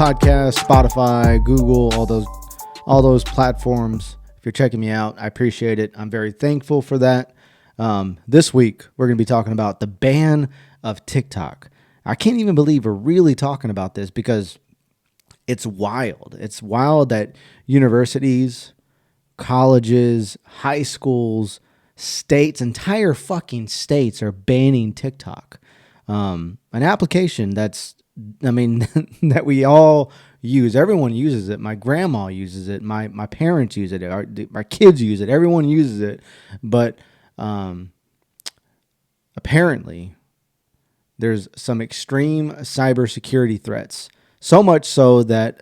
Podcasts, Spotify, Google, all those platforms. If you're checking me out, I appreciate it. I'm very thankful for that. This week, we're going to be talking about the ban of TikTok. I can't even believe we're really talking about this because it's wild. It's wild that universities, colleges, high schools, states, entire fucking states are banning TikTok. An application that we all use. Everyone uses it. My grandma uses it. My parents use it. Our kids use it. Everyone uses it. But apparently, there's some extreme cybersecurity threats. So much so that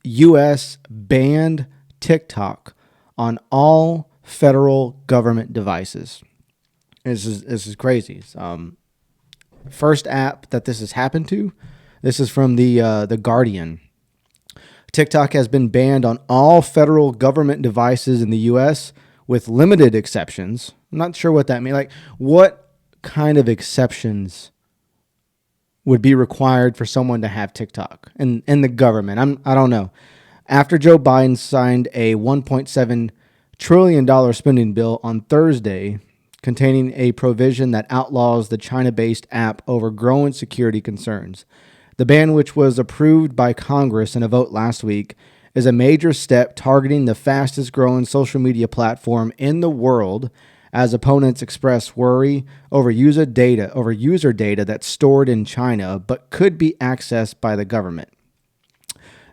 U.S. banned TikTok on all federal government devices. This is crazy. First app that this has happened to. This is from the Guardian. TikTok has been banned on all federal government devices in the U.S. with limited exceptions. I'm not sure what that means. Like, what kind of exceptions would be required for someone to have TikTok in the government? I don't know. After Joe Biden signed a $1.7 trillion spending bill on Thursday, containing a provision that outlaws the China-based app over growing security concerns. The ban, which was approved by Congress in a vote last week, is a major step targeting the fastest growing social media platform in the world, as opponents express worry over user data that's stored in China but could be accessed by the government.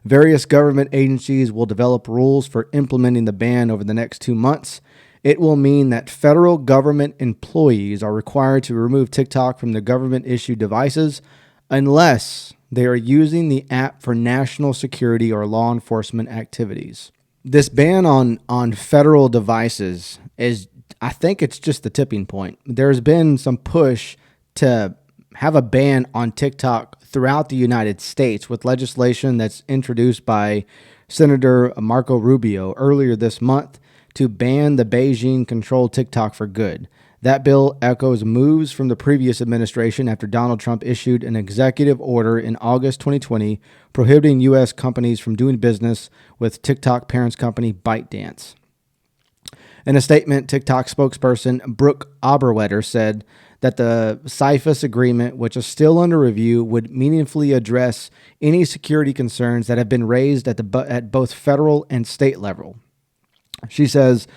Various government agencies will develop rules for implementing the ban over the next 2 months. It will mean that federal government employees are required to remove TikTok from their government-issued devices unless they are using the app for national security or law enforcement activities. This ban on federal devices is, I think it's just the tipping point. There's been some push to have a ban on TikTok throughout the United States with legislation that's introduced by Senator Marco Rubio earlier this month to ban the Beijing-controlled TikTok for good. That bill echoes moves from the previous administration after Donald Trump issued an executive order in August 2020 prohibiting U.S. companies from doing business with TikTok parent company ByteDance. In a statement, TikTok spokesperson Brooke Oberwetter said that the CFIUS agreement, which is still under review, would meaningfully address any security concerns that have been raised at both federal and state level. She says,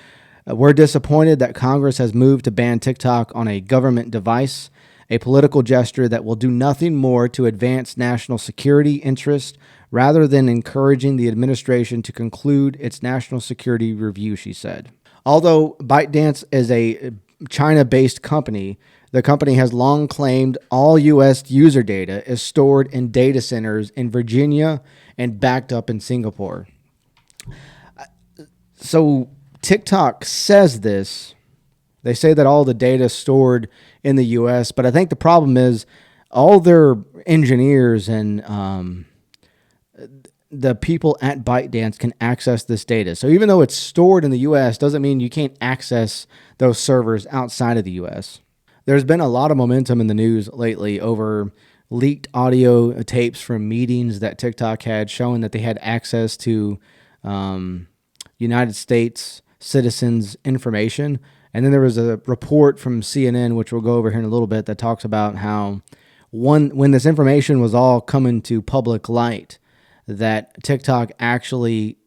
"We're disappointed that Congress has moved to ban TikTok on a government device, a political gesture that will do nothing more to advance national security interests rather than encouraging the administration to conclude its national security review," she said. Although ByteDance is a China-based company, the company has long claimed all U.S. user data is stored in data centers in Virginia and backed up in Singapore. So TikTok says this. They say that all the data is stored in the U.S., but I think the problem is all their engineers and the people at ByteDance can access this data. So even though it's stored in the U.S., doesn't mean you can't access those servers outside of the U.S. There's been a lot of momentum in the news lately over leaked audio tapes from meetings that TikTok had showing that they had access to United States citizens' information. And then there was a report from CNN, which we'll go over here in a little bit, that talks about how when this information was all coming to public light, that TikTok actually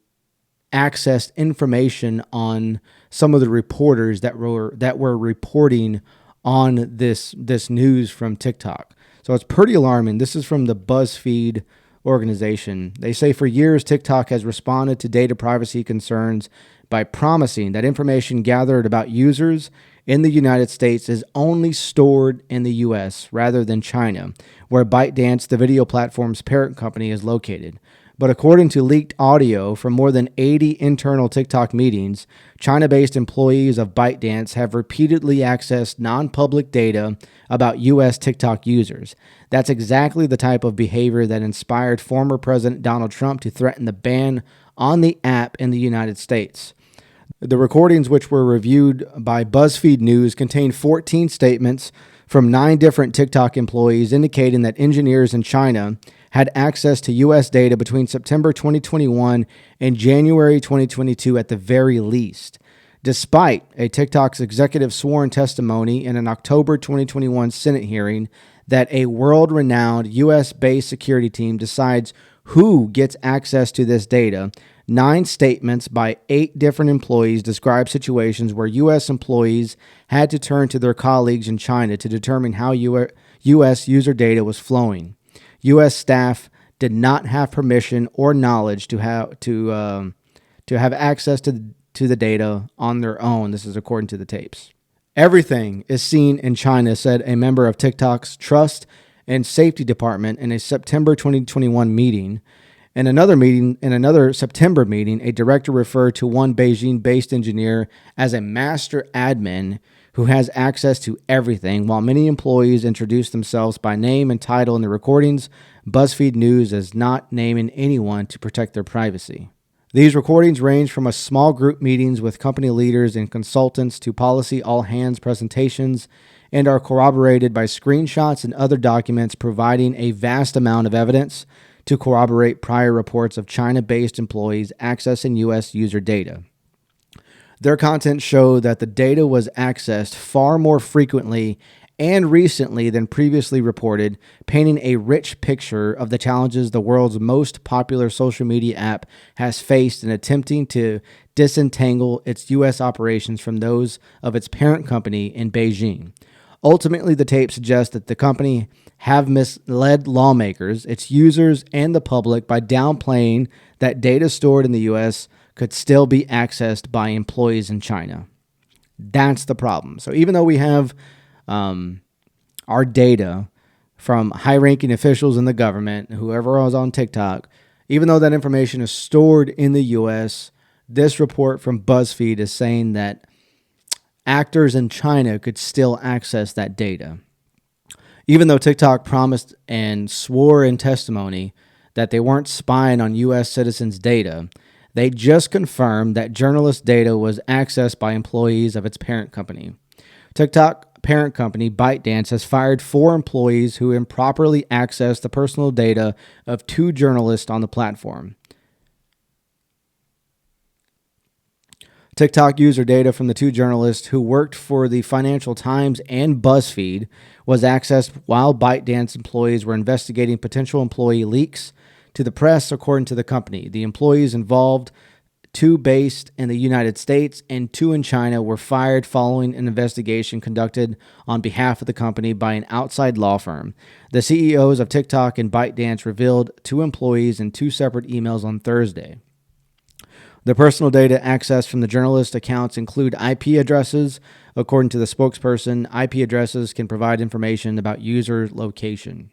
accessed information on some of the reporters that were reporting on this news from TikTok. So it's pretty alarming. This is from the BuzzFeed organization. They say for years, TikTok has responded to data privacy concerns by promising that information gathered about users in the United States is only stored in the U.S. rather than China, where ByteDance, the video platform's parent company, is located. But according to leaked audio from more than 80 internal TikTok meetings, China-based employees of ByteDance have repeatedly accessed non-public data about U.S. TikTok users. That's exactly the type of behavior that inspired former President Donald Trump to threaten the ban on the app in the United States. The recordings, which were reviewed by BuzzFeed News, contain 14 statements from 9 different TikTok employees indicating that engineers in China had access to U.S. data between September 2021 and January 2022 at the very least, despite a TikTok's executive sworn testimony in an October 2021 Senate hearing that a world-renowned U.S.-based security team decides who gets access to this data. 9 statements by 8 different employees describe situations where U.S. employees had to turn to their colleagues in China to determine how U.S. user data was flowing. U.S. staff did not have permission or knowledge to have access to the data on their own. This is according to the tapes. Everything is seen in China, said a member of TikTok's Trust and Safety Department in a September 2021 meeting. In another September meeting, a director referred to one Beijing-based engineer as a master admin who has access to everything, while many employees introduced themselves by name and title in the recordings. BuzzFeed News is not naming anyone to protect their privacy. These recordings range from a small group meetings with company leaders and consultants to policy all-hands presentations and are corroborated by screenshots and other documents, providing a vast amount of evidence to corroborate prior reports of China-based employees accessing U.S. user data. Their content showed that the data was accessed far more frequently and recently than previously reported, painting a rich picture of the challenges the world's most popular social media app has faced in attempting to disentangle its U.S. operations from those of its parent company in Beijing. Ultimately, the tape suggests that the company have misled lawmakers, its users, and the public by downplaying that data stored in the U.S. could still be accessed by employees in China. That's the problem. So even though we have our data from high-ranking officials in the government, whoever was on TikTok, even though that information is stored in the U.S., this report from BuzzFeed is saying that actors in China could still access that data. Even though TikTok promised and swore in testimony that they weren't spying on U.S. citizens' data, they just confirmed that journalist data was accessed by employees of its parent company. TikTok parent company ByteDance has fired 4 employees who improperly accessed the personal data of 2 journalists on the platform. TikTok user data from the 2 journalists who worked for the Financial Times and BuzzFeed was accessed while ByteDance employees were investigating potential employee leaks to the press, according to the company. The employees involved, 2 based in the United States and 2 in China, were fired following an investigation conducted on behalf of the company by an outside law firm. The CEOs of TikTok and ByteDance revealed 2 employees in 2 separate emails on Thursday. The personal data accessed from the journalist accounts include IP addresses. According to the spokesperson, IP addresses can provide information about user location.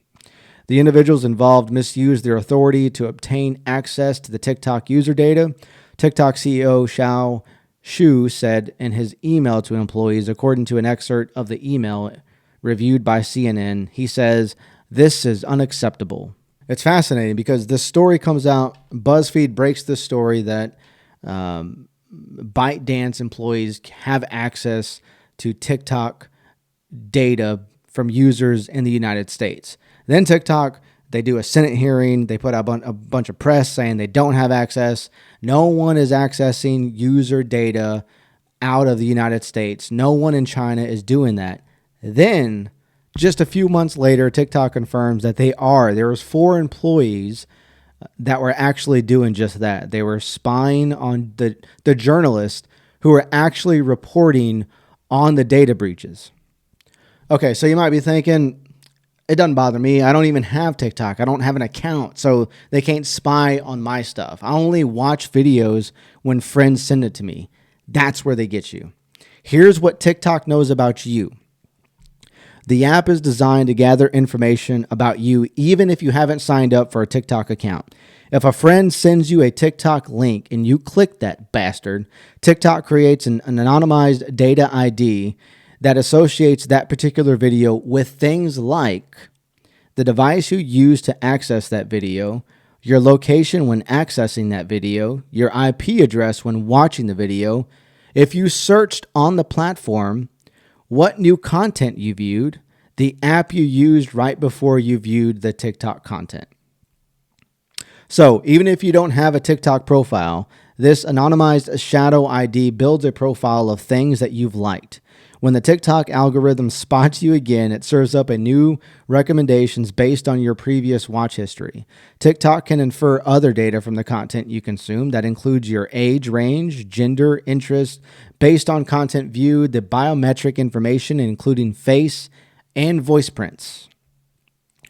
The individuals involved misused their authority to obtain access to the TikTok user data. TikTok CEO Xiao Shu said in his email to employees, according to an excerpt of the email reviewed by CNN, he says, "This is unacceptable." It's fascinating because this story comes out, BuzzFeed breaks the story that ByteDance employees have access to TikTok data from users in the United States. Then TikTok, they do a Senate hearing. They put out a bunch of press saying they don't have access. No one is accessing user data out of the United States. No one in China is doing that. Then, just a few months later, TikTok confirms that they are. There was 4 employees that were actually doing just that. They were spying on the journalists who were actually reporting on the data breaches. Okay, so you might be thinking, it doesn't bother me. I don't even have TikTok. I don't have an account, so they can't spy on my stuff. I only watch videos when friends send it to me. That's where they get you. Here's what TikTok knows about you. The app is designed to gather information about you even if you haven't signed up for a TikTok account. If a friend sends you a TikTok link and you click that bastard, TikTok creates an anonymized data ID that associates that particular video with things like the device you use to access that video, your location when accessing that video, your IP address when watching the video, if you searched on the platform, what new content you viewed, the app you used right before you viewed the TikTok content. So even if you don't have a TikTok profile, this anonymized shadow ID builds a profile of things that you've liked. When the TikTok algorithm spots you again, it serves up a new recommendations based on your previous watch history. TikTok can infer other data from the content you consume that includes your age range, gender, interest, based on content viewed, the biometric information, including face and voice prints.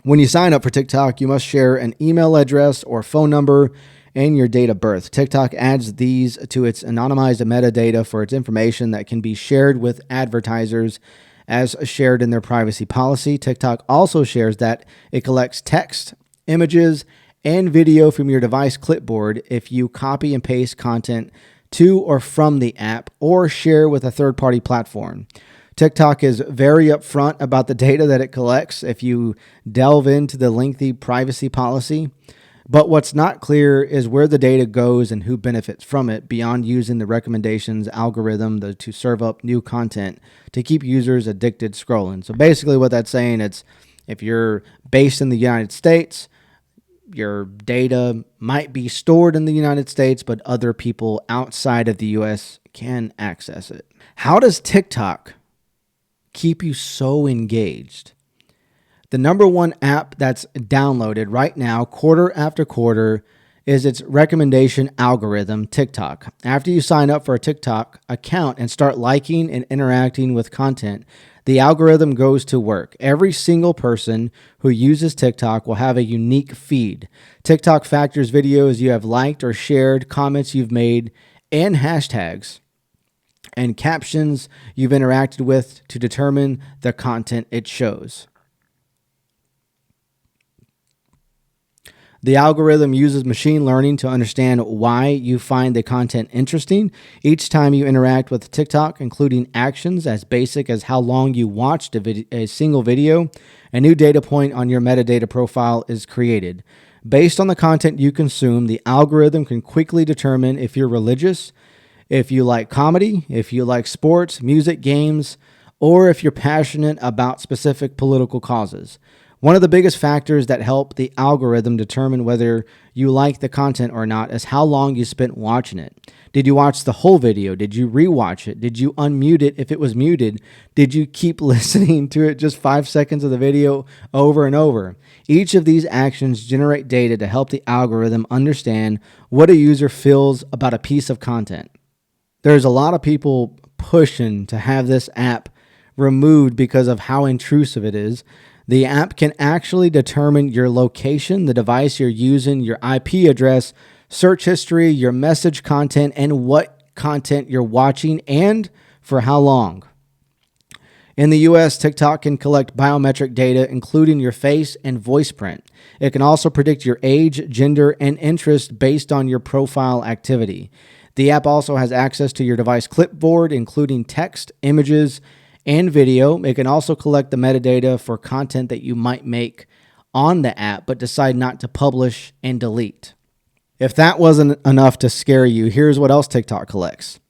When you sign up for TikTok, you must share an email address or phone number and your date of birth. TikTok adds these to its anonymized metadata for its information that can be shared with advertisers as shared in their privacy policy. TikTok also shares that it collects text, images, and video from your device clipboard if you copy and paste content to or from the app or share with a third-party platform. TikTok is very upfront about the data that it collects if you delve into the lengthy privacy policy. But what's not clear is where the data goes and who benefits from it beyond using the recommendations algorithm to serve up new content to keep users addicted scrolling. So basically what that's saying, it's if you're based in the United States, your data might be stored in the United States, but other people outside of the US can access it. How does TikTok keep you so engaged? The number one app that's downloaded right now, quarter after quarter, is its recommendation algorithm, TikTok. After you sign up for a TikTok account and start liking and interacting with content, the algorithm goes to work. Every single person who uses TikTok will have a unique feed. TikTok factors videos you have liked or shared, comments you've made, and hashtags and captions you've interacted with to determine the content it shows. The algorithm uses machine learning to understand why you find the content interesting. Each time you interact with TikTok, including actions as basic as how long you watched a single video, a new data point on your metadata profile is created. Based on the content you consume, the algorithm can quickly determine if you're religious, if you like comedy, if you like sports, music, games, or if you're passionate about specific political causes. One of the biggest factors that help the algorithm determine whether you like the content or not is how long you spent watching it. Did you watch the whole video? Did you rewatch it? Did you unmute it if it was muted? Did you keep listening to it just 5 seconds of the video over and over? Each of these actions generate data to help the algorithm understand what a user feels about a piece of content. There's a lot of people pushing to have this app removed because of how intrusive it is. The app can actually determine your location, the device you're using, your IP address, search history, your message content, and what content you're watching and for how long. In the US, TikTok can collect biometric data, including your face and voice print. It can also predict your age, gender, and interest based on your profile activity. The app also has access to your device clipboard, including text, images, and video. It can also collect the metadata for content that you might make on the app but decide not to publish and delete. If that wasn't enough to scare you, here's what else TikTok collects.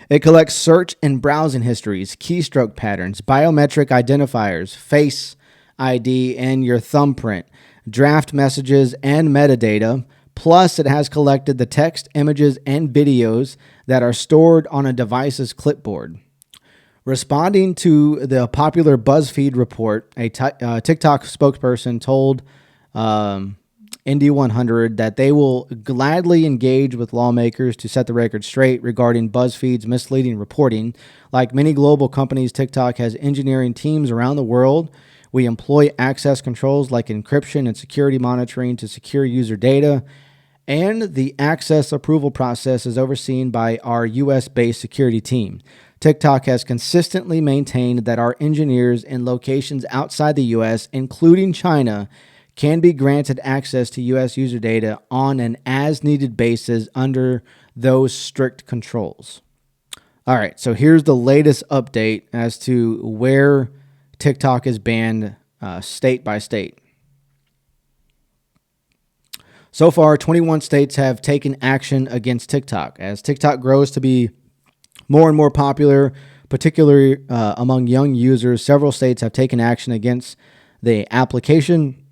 It collects search and browsing histories, keystroke patterns, biometric identifiers, face ID, and your thumbprint, draft messages, and metadata. Plus, it has collected the text, images, and videos that are stored on a device's clipboard. Responding to the popular BuzzFeed report, a TikTok spokesperson told Indy 100 that they will gladly engage with lawmakers to set the record straight regarding BuzzFeed's misleading reporting. Like many global companies, TikTok has engineering teams around the world. We employ access controls like encryption and security monitoring to secure user data, and the access approval process is overseen by our US-based security team. TikTok has consistently maintained that our engineers in locations outside the US, including China, can be granted access to US user data on an as-needed basis under those strict controls. All right, so here's the latest update as to where TikTok is banned state by state. So far, 21 states have taken action against TikTok. As TikTok grows to be more and more popular, particularly among young users, several states have taken action against the application.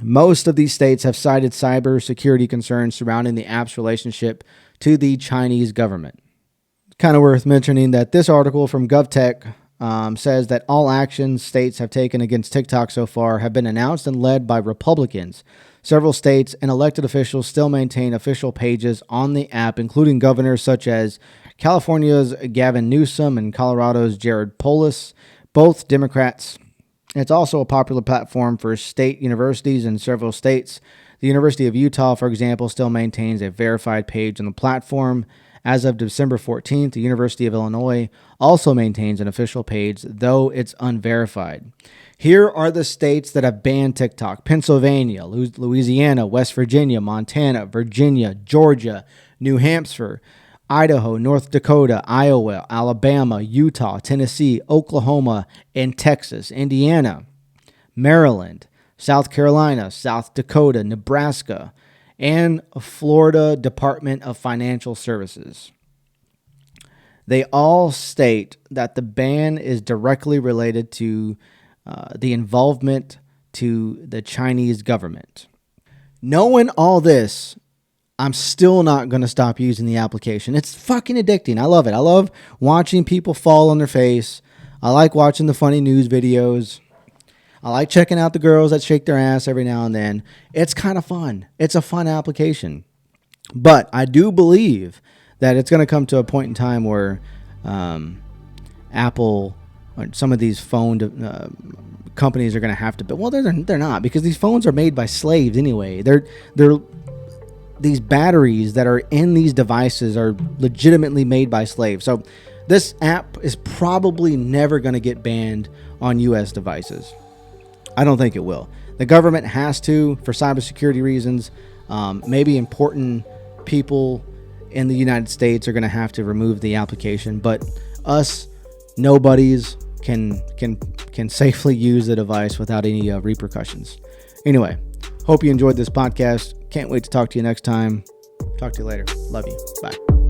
Most of these states have cited cybersecurity concerns surrounding the app's relationship to the Chinese government. Kind of worth mentioning that this article from GovTech says that all actions states have taken against TikTok so far have been announced and led by Republicans. Several states and elected officials still maintain official pages on the app, including governors such as California's Gavin Newsom and Colorado's Jared Polis, both Democrats. It's also a popular platform for state universities in several states. The University of Utah, for example, still maintains a verified page on the platform. As of December 14th, the University of Illinois also maintains an official page, though it's unverified. Here are the states that have banned TikTok: Pennsylvania, Louisiana, West Virginia, Montana, Virginia, Georgia, New Hampshire, Idaho, North Dakota, Iowa, Alabama, Utah, Tennessee, Oklahoma, and Texas. Indiana, Maryland, South Carolina, South Dakota, Nebraska, and Florida Department of Financial Services. They all state that the ban is directly related to the involvement to the Chinese government. Knowing all this, I'm still not going to stop using the application. It's fucking addicting. I love it. I love watching people fall on their face. I like watching the funny news videos. I like checking out the girls that shake their ass every now and then. It's kind of fun. It's a fun application. But I do believe that it's going to come to a point in time where Apple or some of these phone companies are going to have to... Well, they're not, because these phones are made by slaves anyway. They're these batteries that are in these devices are legitimately made by slaves. So this app is probably never going to get banned on U.S. devices. I don't think it will. The government has to, for cybersecurity reasons. Maybe important people in the United States are going to have to remove the application, but us nobodies can safely use the device without any repercussions. Anyway, hope you enjoyed this podcast. Can't wait to talk to you next time. Talk to you later. Love you. Bye.